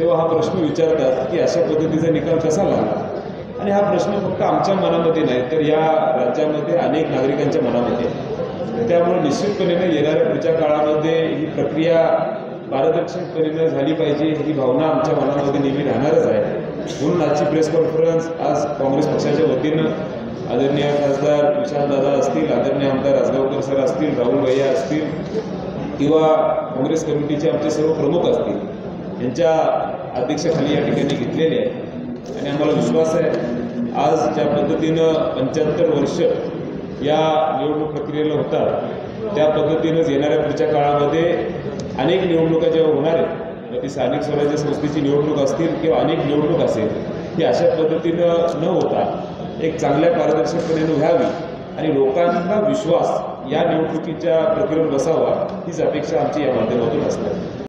तेव्हा हा प्रश्न विचारतात की अशा पद्धतीचा निकाल कसा लागला। आणि हा प्रश्न फक्त आमच्या मनामध्ये नाही तर या राज्यामध्ये अनेक नागरिकांच्या मनामध्ये आहे। त्यामुळे निश्चितपणे येणाऱ्या पुढच्या काळामध्ये ही प्रक्रिया पारदर्शकपणे झाली पाहिजे ही भावना आमच्या मनामध्ये नेहमी राहणारच आहे। म्हणून आजची प्रेस कॉन्फरन्स आज काँग्रेस पक्षाच्या वतीनं आदरणीय खासदार विशालदादा असतील, आदरणीय आमदार राजगावकर सर असतील, राहुल भैया असतील किंवा काँग्रेस कमिटीचे आमचे सर्व प्रमुख असतील यांच्या अध्यक्षतेखाली या ठिकाणी घेतलेले आहे। आणि आम्हाला विश्वास आहे आज ज्या पद्धतीनं 75 वर्ष या निवडणूक प्रक्रियेला होतात त्या पद्धतीनंच येणाऱ्या पुढच्या काळामध्ये अनेक निवडणुका जेव्हा होणार आहेत मग ती स्थानिक स्वराज्य संस्थेची निवडणूक असतील किंवा अनेक निवडणूक असेल ही अशा पद्धतीनं न होता एक चांगल्या पारदर्शकपणे व्हावी आणि लोकांना विश्वास या निवडणुकीच्या प्रक्रियेवर बसावा हीच अपेक्षा आमची या माध्यमातून असते।